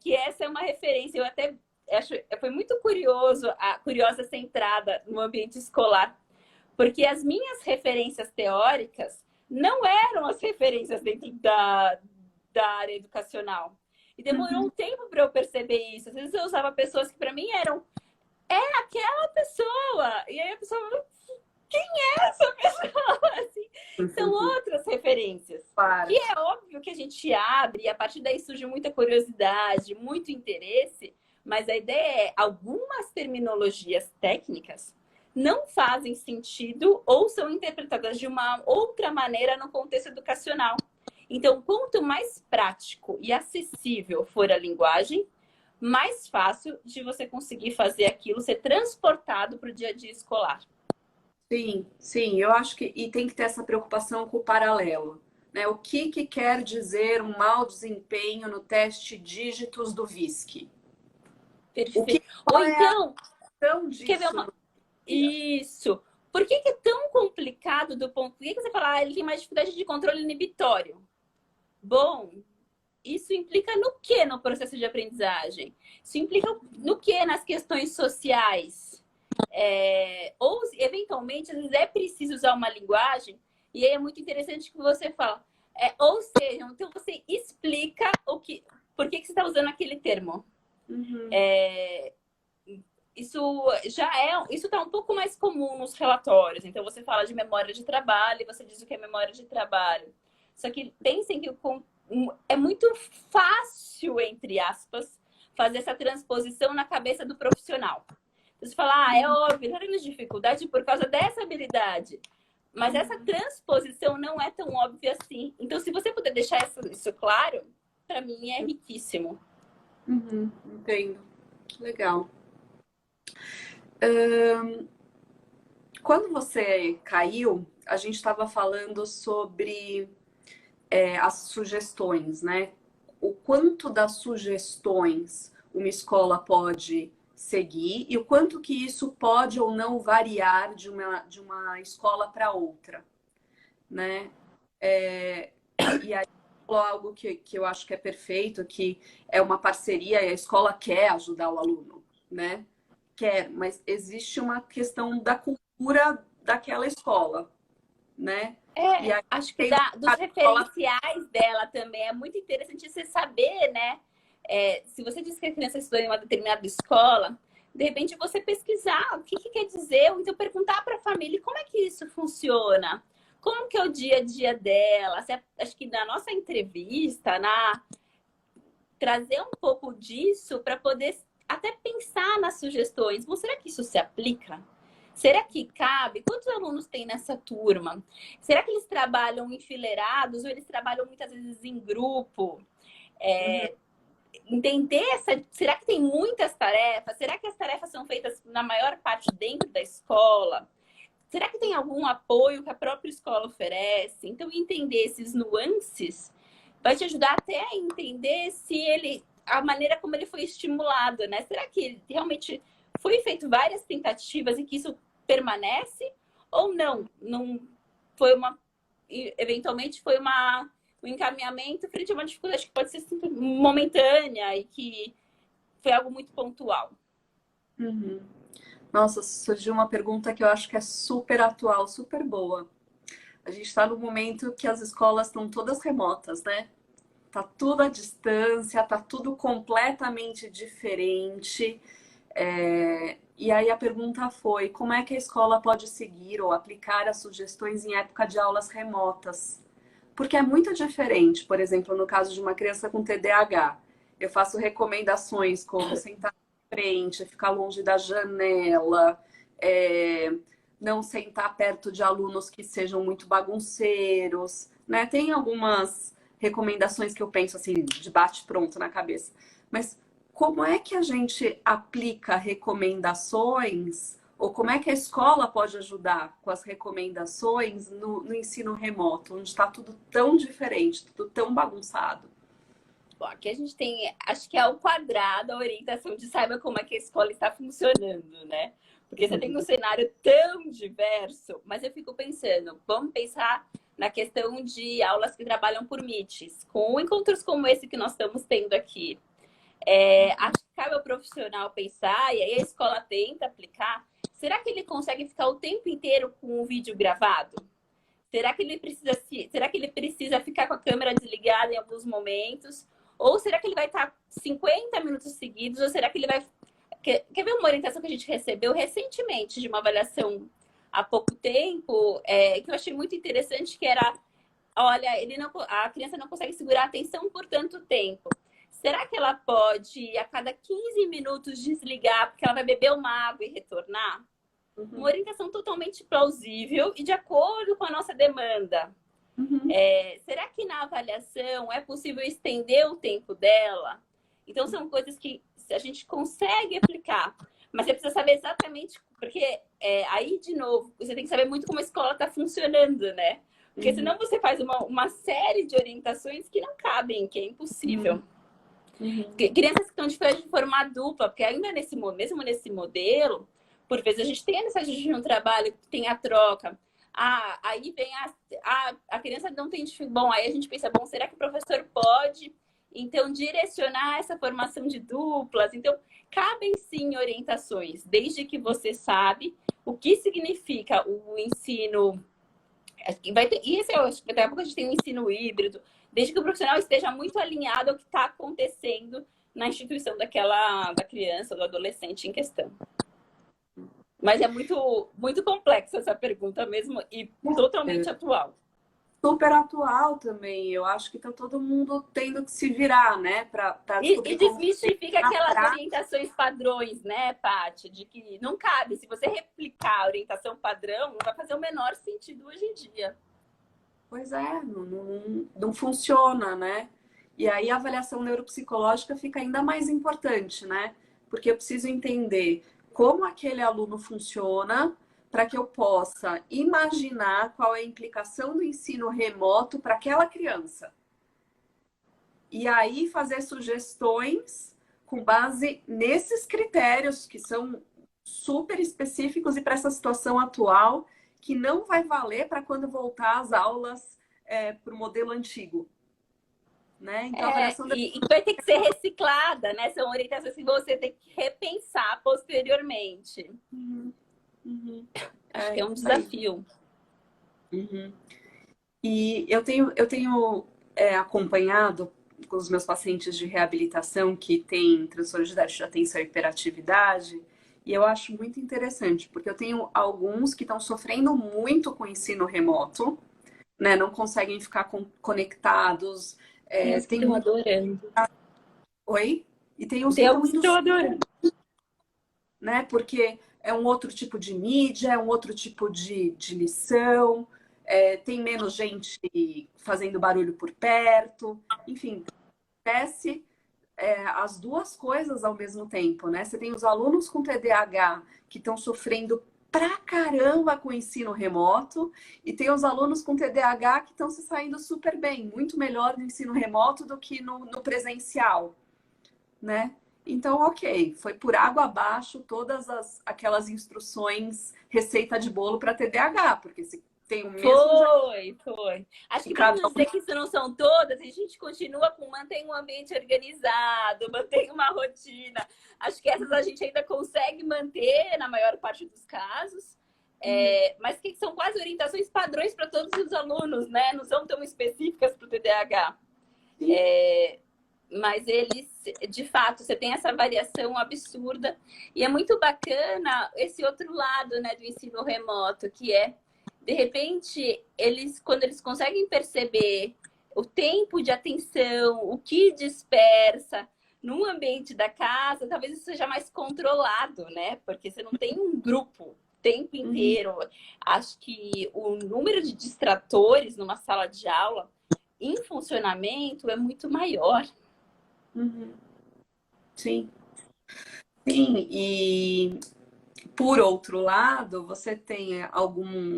que essa é uma referência. Eu até acho, foi muito curiosa essa entrada no ambiente escolar, porque as minhas referências teóricas não eram as referências dentro da área educacional. E demorou um tempo para eu perceber isso. Às vezes eu usava pessoas que para mim eram aquela pessoa. E aí a pessoa, quem é essa pessoa? Assim, são outras referências. Claro. Que é óbvio que a gente abre e a partir daí surge muita curiosidade, muito interesse, mas a ideia é algumas terminologias técnicas não fazem sentido ou são interpretadas de uma outra maneira no contexto educacional. Então, quanto mais prático e acessível for a linguagem, mais fácil de você conseguir fazer aquilo ser transportado para o dia a dia escolar. Sim, sim, eu acho que e tem que ter essa preocupação com o paralelo, né? O que quer dizer um mau desempenho no teste dígitos do VISC? Perfeito. Ou então, Quer ver uma... Isso. Por que é tão complicado do ponto... Por que você fala, ele tem mais dificuldade de controle inibitório? Bom, isso implica no que no processo de aprendizagem? Isso implica no que nas questões sociais? Ou, eventualmente, às vezes é preciso usar uma linguagem, e aí é muito interessante que você fala. Ou seja, então você explica por que você está usando aquele termo. Uhum. Isso está um pouco mais comum nos relatórios. Então, você fala de memória de trabalho e você diz o que é memória de trabalho. Só que pensem que é muito fácil, entre aspas, fazer essa transposição na cabeça do profissional. Então, você fala, é óbvio, ele está tendo dificuldade por causa dessa habilidade. Mas essa transposição não é tão óbvia assim. Então, se você puder deixar isso claro, para mim é riquíssimo. Uhum, entendo. Legal. Quando você caiu, a gente estava falando sobre as sugestões, né? O quanto das sugestões uma escola pode seguir e o quanto que isso pode ou não variar de uma escola para outra, né? E aí algo que eu acho que é perfeito, que é uma parceria e a escola quer ajudar o aluno, né? Quer, mas existe uma questão da cultura daquela escola, né? E aí, acho que dos referenciais dela também é muito interessante você saber, né? Se você diz que a criança estuda em uma determinada escola, de repente você pesquisar o que quer dizer, ou então perguntar para a família como é que isso funciona, como que é o dia a dia dela. Acho que na nossa entrevista, trazer um pouco disso para poder até pensar nas sugestões. Bom, será que isso se aplica? Será que cabe? Quantos alunos tem nessa turma? Será que eles trabalham enfileirados ou eles trabalham muitas vezes em grupo? Entender será que tem muitas tarefas? Será que as tarefas são feitas na maior parte dentro da escola? Será que tem algum apoio que a própria escola oferece? Então, entender esses nuances vai te ajudar até a entender a maneira como ele foi estimulado, né? Será que ele realmente foi feito várias tentativas e que isso permanece? Ou não? Não foi eventualmente foi um encaminhamento frente a uma dificuldade que pode ser momentânea e que foi algo muito pontual. Uhum. Nossa, surgiu uma pergunta que eu acho que é super atual, super boa. A gente está no momento que as escolas estão todas remotas, né? Tá tudo à distância, tá tudo completamente diferente. E aí a pergunta foi: como é que a escola pode seguir ou aplicar as sugestões em época de aulas remotas? Porque é muito diferente, por exemplo, no caso de uma criança com TDAH. Eu faço recomendações como sentar na frente, ficar longe da janela, não sentar perto de alunos que sejam muito bagunceiros, né? Tem algumas recomendações que eu penso assim, de bate-pronto na cabeça. Mas como é que a gente aplica recomendações ou como é que a escola pode ajudar com as recomendações no ensino remoto, onde está tudo tão diferente, tudo tão bagunçado? Bom, aqui a gente tem, acho que é ao quadrado a orientação de saiba como é que a escola está funcionando, né? Porque você tem um cenário tão diverso, mas eu fico pensando, vamos pensar na questão de aulas que trabalham por Meets, com encontros como esse que nós estamos tendo aqui. Acho que cabe ao profissional pensar, e aí a escola tenta aplicar, será que ele consegue ficar o tempo inteiro com o vídeo gravado? Será que ele precisa ficar com a câmera desligada em alguns momentos? Ou será que ele vai estar 50 minutos seguidos? Ou será que ele vai... Quer ver uma orientação que a gente recebeu recentemente de uma avaliação há pouco tempo, que eu achei muito interessante, que era, olha, a criança não consegue segurar a atenção por tanto tempo. Será que ela pode, a cada 15 minutos, desligar, porque ela vai beber uma água e retornar? Uma orientação totalmente plausível e de acordo com a nossa demanda. Será que na avaliação é possível estender o tempo dela? Então, são coisas que a gente consegue aplicar, mas você precisa saber exatamente, porque aí, de novo, você tem que saber muito como a escola está funcionando, né? Porque senão você faz uma série de orientações que não cabem, que é impossível. Crianças que estão de forma dupla, porque ainda mesmo nesse modelo, por vezes a gente tem a necessidade de um trabalho que tem a troca. Aí vem a criança não tem dificuldade. Bom, aí a gente pensa, bom, será que o professor pode, então, direcionar essa formação de duplas? Então, cabem sim orientações, desde que você sabe o que significa o ensino. E esse daqui a pouco a gente tem um ensino híbrido, desde que o profissional esteja muito alinhado ao que está acontecendo na instituição da criança ou do adolescente em questão. Mas é muito, muito complexa essa pergunta mesmo e totalmente atual. Super atual também. Eu acho que está todo mundo tendo que se virar, né? E desmistifica aquelas orientações padrões, né, Paty? De que não cabe. Se você replicar a orientação padrão, não vai fazer o menor sentido hoje em dia. Pois é, não funciona, né? E aí a avaliação neuropsicológica fica ainda mais importante, né? Porque eu preciso entender como aquele aluno funciona para que eu possa imaginar qual é a implicação do ensino remoto para aquela criança. E aí fazer sugestões com base nesses critérios que são super específicos e para essa situação atual, que não vai valer para quando voltar às aulas para o modelo antigo. Né? Então, e vai ter que ser reciclada, né? São orientações que você tem que repensar posteriormente. Acho que é um desafio. E eu tenho acompanhado com os meus pacientes de reabilitação que têm transtorno de déficit de atenção e hiperatividade, e eu acho muito interessante, porque eu tenho alguns que estão sofrendo muito com o ensino remoto, né? Não conseguem ficar conectados. Estou adorando. Oi? E tem uns que estão adorando. Né? Porque é um outro tipo de mídia, é um outro tipo de lição, tem menos gente fazendo barulho por perto, enfim, acontece as duas coisas ao mesmo tempo, né? Você tem os alunos com TDAH que estão sofrendo pra caramba com o ensino remoto e tem os alunos com TDAH que estão se saindo super bem, muito melhor no ensino remoto do que no presencial, né? Então, ok, foi por água abaixo todas aquelas instruções, receita de bolo para TDAH, porque se tem o mesmo... Foi. Acho que vamos dizer que isso não são todas, a gente continua com mantém um ambiente organizado, mantém uma rotina. Acho que essas a gente ainda consegue manter na maior parte dos casos, mas que são quase orientações padrões para todos os alunos, né? Não são tão específicas para o TDAH. Mas eles, de fato, você tem essa variação absurda. E é muito bacana esse outro lado, né, do ensino remoto, que de repente, quando eles conseguem perceber o tempo de atenção, o que dispersa no ambiente da casa, talvez isso seja mais controlado, né? Porque você não tem um grupo o tempo inteiro. Acho que o número de distratores numa sala de aula em funcionamento é muito maior. Sim. Sim, e por outro lado, você tem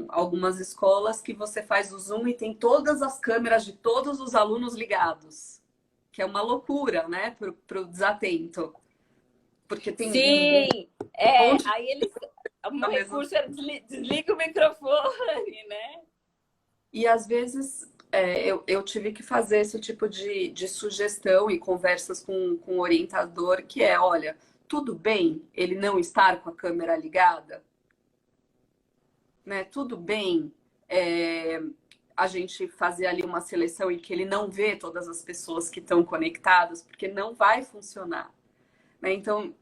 algumas escolas que você faz o Zoom e tem todas as câmeras de todos os alunos ligados. que é uma loucura, né, para o desatento. Porque tem um Sim, monte aí eles. O meu ao mesmo recurso era desliga o microfone, né? E às vezes eu tive que fazer esse tipo de sugestão e conversas com o orientador, que é, olha, tudo bem ele não estar com a câmera ligada, né? Tudo bem é, a gente fazer ali uma seleção em que ele não vê todas as pessoas que estão conectadas, porque não vai funcionar, né? Então,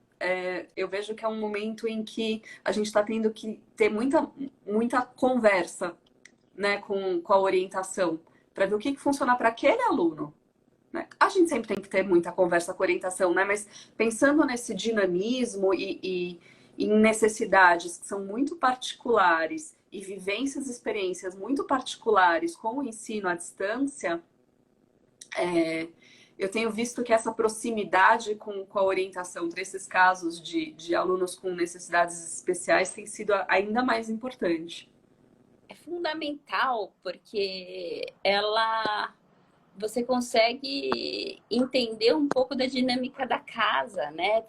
eu vejo que é um momento em que a gente está tendo que ter muita conversa, né, com a orientação, para ver o que funciona para aquele aluno. Né? A gente sempre tem que ter muita conversa com a orientação, né? Mas pensando nesse dinamismo e em necessidades que são muito particulares e vivências e experiências muito particulares com o ensino à distância, eu tenho visto que essa proximidade com a orientação para esses casos de alunos com necessidades especiais tem sido ainda mais importante. É fundamental porque você consegue entender um pouco da dinâmica da casa, né?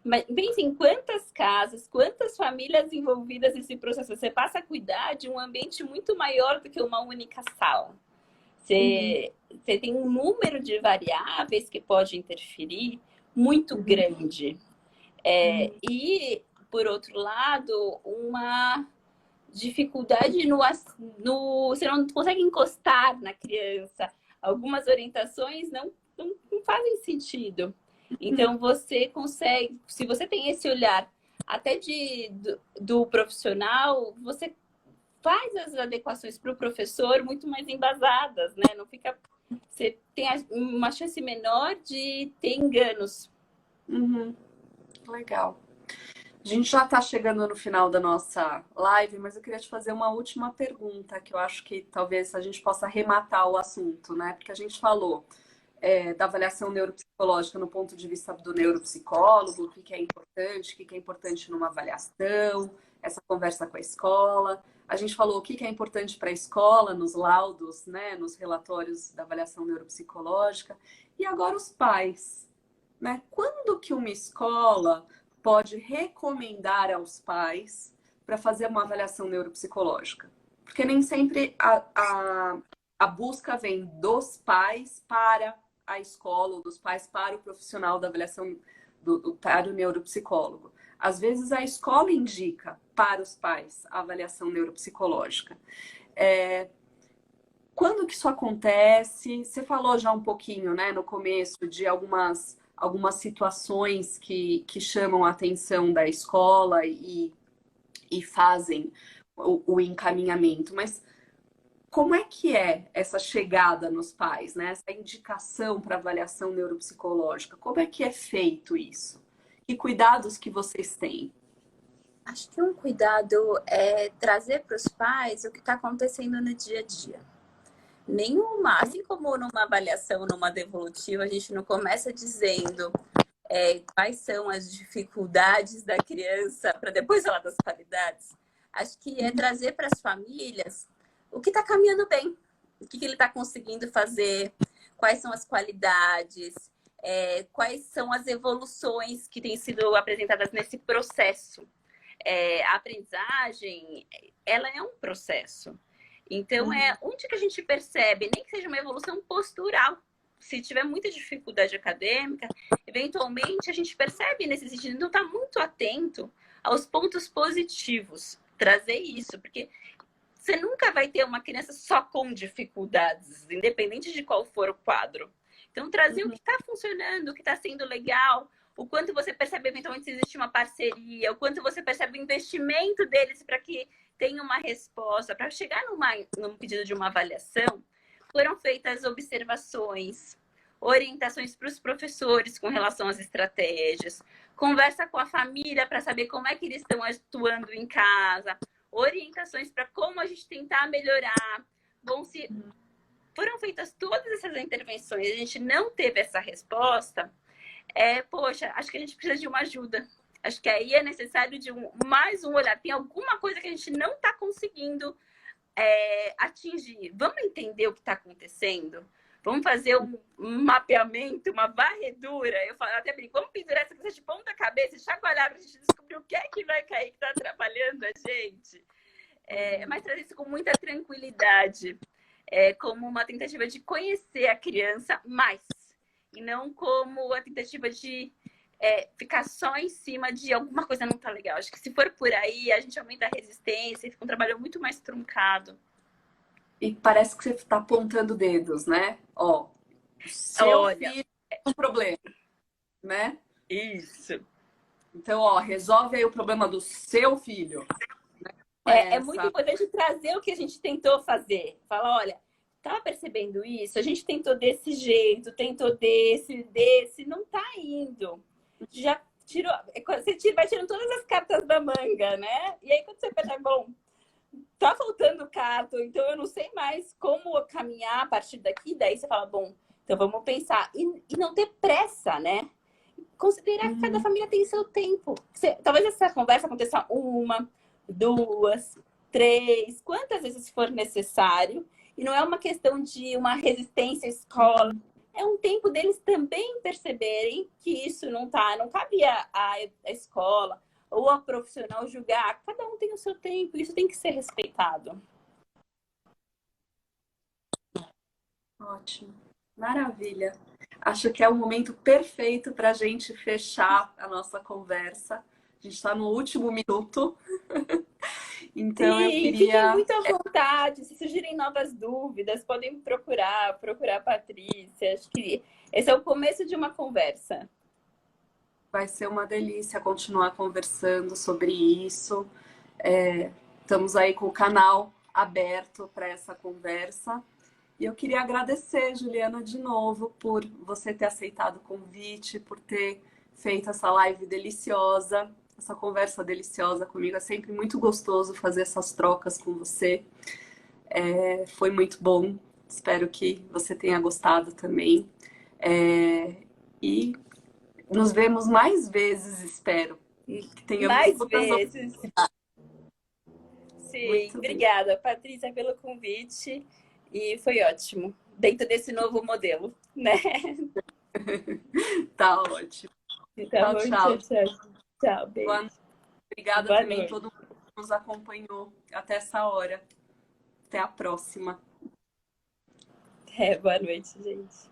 Mas pense em quantas casas, quantas famílias envolvidas nesse processo. Você passa a cuidar de um ambiente muito maior do que uma única sala. Uhum, Você tem um número de variáveis que pode interferir muito uhum, grande. uhum, E, por outro lado, uma dificuldade você não consegue encostar na criança. Algumas orientações não fazem sentido. uhum. Então, você consegue, se você tem esse olhar até do profissional, você faz as adequações para o professor muito mais embasadas, né? Não fica. Você tem uma chance menor de ter enganos. Uhum. Legal. A gente já está chegando no final da nossa live, mas eu queria te fazer uma última pergunta, que eu acho que talvez a gente possa arrematar o assunto, né? Porque a gente falou da avaliação neuropsicológica no ponto de vista do neuropsicólogo, o que é importante, o que é importante numa avaliação, essa conversa com a escola. A gente falou o que é importante para a escola, nos laudos, né? Nos relatórios da avaliação neuropsicológica. E agora os pais, né? Quando que uma escola pode recomendar aos pais para fazer uma avaliação neuropsicológica? Porque nem sempre a busca vem dos pais para a escola, ou dos pais para o profissional da avaliação para o neuropsicólogo. Às vezes a escola indica para os pais a avaliação neuropsicológica. É, quando que isso acontece? Você falou já um pouquinho, né, no começo, de algumas situações que chamam a atenção da escola e fazem o encaminhamento, mas como é que é essa chegada nos pais, né? Essa indicação para avaliação neuropsicológica? Como é que é feito isso? Que cuidados que vocês têm? Acho que um cuidado é trazer para os pais o que está acontecendo no dia a dia. Assim como numa avaliação, numa devolutiva, a gente não começa dizendo quais são as dificuldades da criança para depois falar das qualidades. Acho que é trazer para as famílias o que está caminhando bem, o que ele está conseguindo fazer, quais são as qualidades, quais são as evoluções que têm sido apresentadas nesse processo. A aprendizagem, ela é um processo. Então, Uhum, onde que a gente percebe, nem que seja uma evolução postural. Se tiver muita dificuldade acadêmica, eventualmente a gente percebe nesse sentido. Então, está muito atento aos pontos positivos. Trazer isso, porque você nunca vai ter uma criança só com dificuldades, independente de qual for o quadro. Então, trazer o uhum, que está funcionando, o que está sendo legal, o quanto você percebe eventualmente se existe uma parceria, o quanto você percebe o investimento deles para que tenha uma resposta. Para chegar num pedido de uma avaliação, foram feitas observações, orientações para os professores com relação às estratégias, conversa com a família para saber como é que eles estão atuando em casa, orientações para como a gente tentar melhorar. Bom, se foram feitas todas essas intervenções e a gente não teve essa resposta, poxa, acho que a gente precisa de uma ajuda. Acho que aí é necessário de mais um olhar. Tem alguma coisa que a gente não está conseguindo atingir. Vamos entender o que está acontecendo? vamos fazer um mapeamento, uma varredura. Eu falo, até brinco, vamos pendurar essa coisa de ponta cabeça e chacoalhar para a gente descobrir o que é que vai cair, que está atrapalhando a gente. Mas trazer isso com muita tranquilidade, como uma tentativa de conhecer a criança mais, e não como a tentativa de ficar só em cima de alguma coisa não tá legal. Acho que se for por aí, a gente aumenta a resistência e fica um trabalho muito mais truncado. E parece que você está apontando dedos, né? Ó, o seu Olha, filho tem um problema, né? isso. Então, ó, resolve aí o problema do seu filho. É muito importante trazer o que a gente tentou fazer. Falar, olha, tá percebendo isso? A gente tentou desse jeito, tentou desse, não tá indo. Já tirou, você vai tirando todas as cartas da manga, né? E aí quando você percebe, bom, tá faltando carta, então eu não sei mais como caminhar a partir daqui, daí você fala, bom, então vamos pensar. E não ter pressa, né? Considerar que cada família tem seu tempo. Talvez essa conversa aconteça uma, duas, três, quantas vezes for necessário. E não é uma questão de uma resistência à escola. É um tempo deles também perceberem que isso não cabia à escola ou a profissional julgar. Cada um tem o seu tempo, isso tem que ser respeitado. Ótimo, maravilha. Acho que é o momento perfeito para a gente fechar a nossa conversa. A gente está no último minuto. Então eu Sim, fiquem queria. muito à vontade. Se surgirem novas dúvidas, podem procurar a Patrícia. Acho que esse é o começo de uma conversa. Vai ser uma delícia continuar conversando sobre isso. Estamos aí com o canal aberto para essa conversa. E eu queria agradecer, Juliana, de novo, por você ter aceitado o convite, por ter feito essa live deliciosa, essa conversa deliciosa comigo. É sempre muito gostoso fazer essas trocas com você. Foi muito bom. Espero que você tenha gostado também. E nos vemos mais vezes, espero. E que tenhamos Mais outras vezes. oportunidades. Sim, Muito bem. obrigada, Patrícia, pelo convite. E foi ótimo. Dentro desse novo modelo, né? Tá ótimo. Tá Tchau, bom, tchau. tchau, tchau. Tchau, Boa beijo. noite. Obrigada Boa também a noite. todo mundo que nos acompanhou até essa hora. Até a próxima. Boa noite, gente.